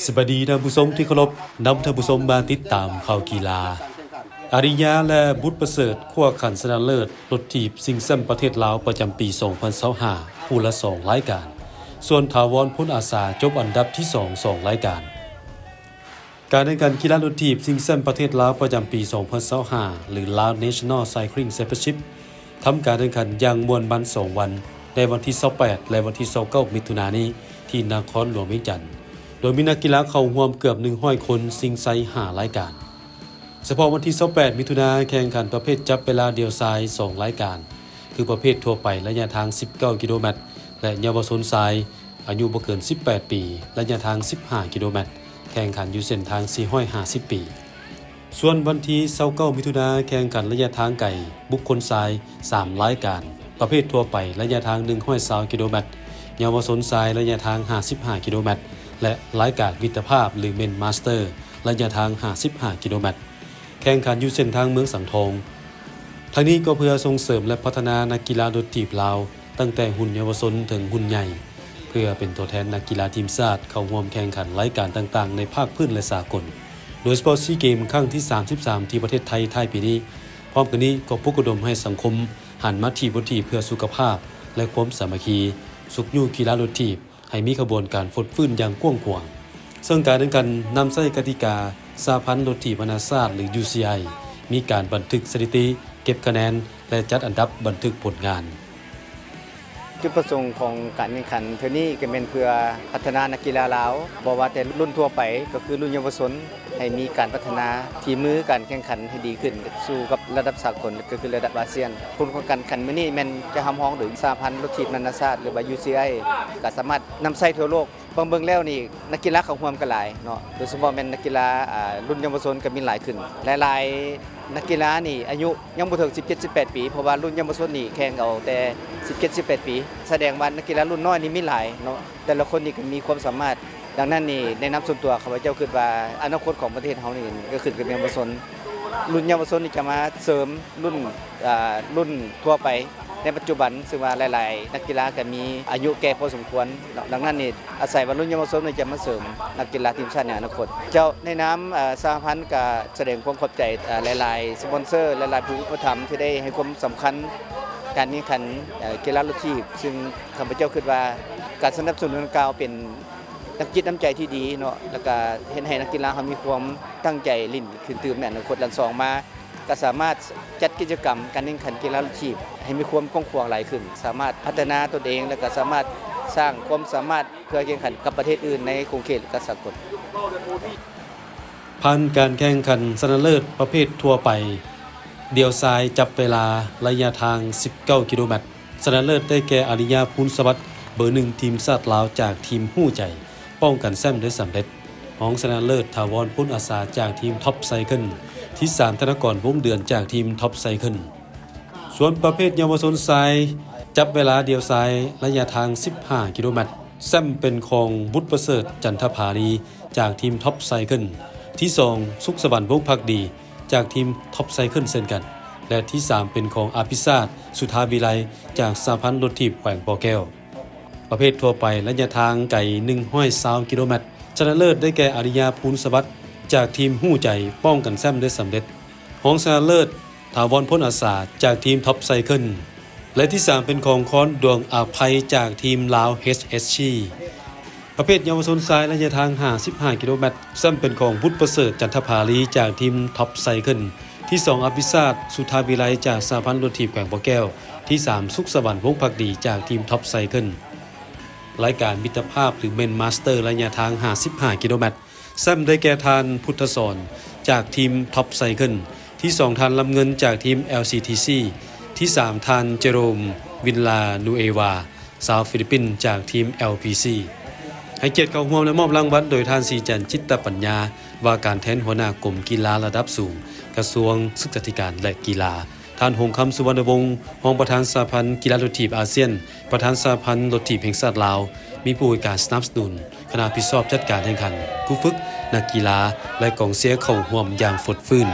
สวัสดีท่านผู้ชมที่เคารพนำท่านผู้ชมมาติดตามข่าวกีฬาอาริยาและบุตรประเสริฐขั้วขันชนะเลิศรถถีบซิงแซมประเทศลาวประจำปี 2025 ผู้ละ2รายการส่วนถาวรพ้นอาสาจบอันดับที่2รายการการแข่งขันกีฬารถถีบซิงแซมประเทศลาวประจำปี 2025 หรือ Lao National Cycling Championship ทำการแข่งขันอย่างมวลมัน2วันในวันที่28และวันที่29มิถุนายนนี้ที่นครหลวงเวียงจันทน์โดยมีนักกีฬาเข้าร่วมเกือบ100คนซิงไซ5รายการเฉพาะวันที่28มิถุนายนแข่งขันประเภทจับเวลาเดียวทราย2รายการคือประเภททั่วไประยะทาง19กิโลเมตรและเยาวชนทรายอายุบ่เกิน18ปีระยะทาง15กิโลเมตรแข่งขันอยู่เส้นทาง450ปีส่วนวันที่29มิถุนายนแข่งขันระยะทางไกลบุคคลทราย3รายการประเภททั่วไประยะทาง120กิโลเมตรเยาวชนทรายระยะทาง55กิโลเมตรและรายการมิตรภาพหรือเมนมาสเตอร์ระยะทาง55กิโลเมตรแข่งขันอยู่เส้นทางเมืองสังทองทั้งนี้ก็เพื่อส่งเสริมและพัฒนานักกีฬารถถีบลาวตั้งแต่หุ่นเยาวชนถึงหุ่นใหญ่เพื่อเป็นตัวแทนนักกีฬาทีมชาติเข้าร่วมแข่งขันรายการต่างๆในภาคพื้นและสากลโดยเฉพาะซีเกมครั้งที่33ที่ประเทศไทยท้ายปีนี้พร้อมกันนี้ก็ปลุกระดมให้สังคมหันมาถีบรถถีบเพื่อสุขภาพและความสามัคคีสุขอยู่กีฬารถถีบให้มีขบวนการฟดฟื้นอย่างกว้างขวางซึ่งการแข่งขันนำใช้กติกาสหพันธ์รถถีบนานาชาติหรือ UCI มีการบันทึกสถิติเก็บคะแนนและจัดอันดับบันทึกผลงานจุดประสงค์ของการแข่งขันเทื่อนี้ก็เป็นเพื่อพัฒนานักกีฬาลาวบ่ว่าแต่รุ่นทั่วไปก็คือรุ่นเยาวชนให้มีการพัฒนาฝีมือการแข่งขันให้ดีขึ้นสู่กับระดับสากลก็คือระดับอาเซียนผลของการแข่งขันมื้อนี้แม่นจะทำห้องหรือสหพันธ์รถถีบนานาชาติหรือว่า UCI ก็สามารถนำใช้ทั่วโลกเบิ่งแล้วนี่นักกีฬาเข้าร่วมกันหลายเนาะโดยเฉพาะแม่นนักกีฬารุ่นเยาวชนก็มีหลายขึ้นหลายนักกีฬานี่อายุยังบ่ถึง17-18 ปีเพราะว่ารุ่นเยาวชนนี่แข่งเอาแต่17-18 ปีแสดงว่านักกีฬารุ่นน้อยนี่มีหลายเนาะแต่ละคนนี่ก็มีความสามารถดังนั้นนี่ในนามส่วนตัวข้าพเจ้าคิดว่าอนาคตของประเทศเฮานี่ก็ขึ้นกับเยาวชนรุ่นเยาวชนนี่จะมาเสริมรุ่นทั่วไปในปัจจุบันซึ่งว่าหลายๆนักกีฬาก็มีอายุแก่พอสมควรดังนั้นนี่อาศัยว่ารุ่นเยาวชนนี่จะมาเสริมนักกีฬาทีมชาติในอนาคตเจ้าในนามสหพันธ์ก็แสดงความขอบใจหลายๆสปอนเซอร์หลายๆผู้อุปถัมภ์ที่ได้ให้ความสำคัญการแข่งขันกีฬารถถีบซึ่งข้าพเจ้าคิดว่าการสนับสนุนกล่าวเป็นน้ำจิตน้ำใจที่ดีเนาะแล้วก็เห็นให้นักกีฬาเขามีความตั้งใจลิ้นขึ้นตื่มในอนาคตหลัง2มาก็สามารถจัดกิจกรรมการแข่งขันกีฬารถถีบให้มีความกว้างขวางหลายขึ้นสามารถพัฒนาตนเองแล้วก็สามารถสร้างความสามารถเพื่อแข่งขันกับประเทศอื่นในขอบเขตและสากลผ่านการแข่งขันชนะเลิศประเภททั่วไปเดี่ยวทรายจับเวลาระยะทาง19กิโลเมตรชนะเลิศได้แก่อาริยาพูนสวัสดิ์เบอร์1ทีมชาติลาวจากทีมหู้ใจป้องกันแชมป์ได้สำเร็จรองชนะเลิศถาวรพ้นอาสาจากทีมท็อปไซเคิลที่3ธนกรวงเดือนจากทีมท็อปไซเคิลส่วนประเภทเยาวชนทรายจับเวลาเดียวทรายระยะทาง15กิโลเมตรแชมป์เป็นของบุตรประเสริฐจันทภารีจากทีมท็อปไซเคิลที่2สุขสวรรค์วงศ์ภักดีจากทีมท็อปไซเคิลเช่นกันและที่3เป็นของอภิชาติสุธาวิไลจากสหพันธ์รถถีบแขวงปอแก้วประเภททั่วไประยะทางไกล120กิโลเมตรชนะเลิศได้แก่อาริยาพูนสวัสดิ์จากทีมหู้ใจป้องกันแชมป์ได้สำเร็จรองชนะเลิศถาวรพ้นอาสาจากทีมท็อปไซเคิลและที่3เป็นของค้อนดวงอาภัยจากทีมลาว HSC ประเภทเยาวชนทรายระยะทาง55กิโลเมตรแชมป์เป็นของบุตรประเสริฐจันทภารีจากทีมท็อปไซเคิลที่2อภิชาติสุธาวิไลจากสหพันธ์รถถีบแขวงปอแก้วที่3สุขสวรรค์วงศ์ภักดีจากทีมท็อปไซเคิลรายการมิตรภาพหรือเมนมาสเตอร์ระยะทาง55กิโลเมตรแชมป์ได้แก่ทานพุทธสอนจากทีมท็อปไซเคิลที่2ทานลำเงินจากทีม LCTC ที่3ทานเจโรมวินลานูเอวาชาวฟิลิปปินส์จากทีม LPC ให้เกียรติเข้าร่วมและมอบรางวัลโดยทานสีจันทร์จิตตปัญญาว่าการแทนหัวหน้ากรมกีฬาระดับสูงกระทรวงศึกษาธิการและกีฬาท่านหงคำสุวรรณวงศ์รองประธานสหพันธ์กีฬารถถีบอาเซียนประธานสหพันธ์รถถีบแห่งชาติลาวมีผู้ให้การสนับสนุนคณะรับผิดชอบจัดการแข่งขันผู้ฝึกนักกีฬาและกองเชียร์เข้าร่วมอย่างฝดฟื้น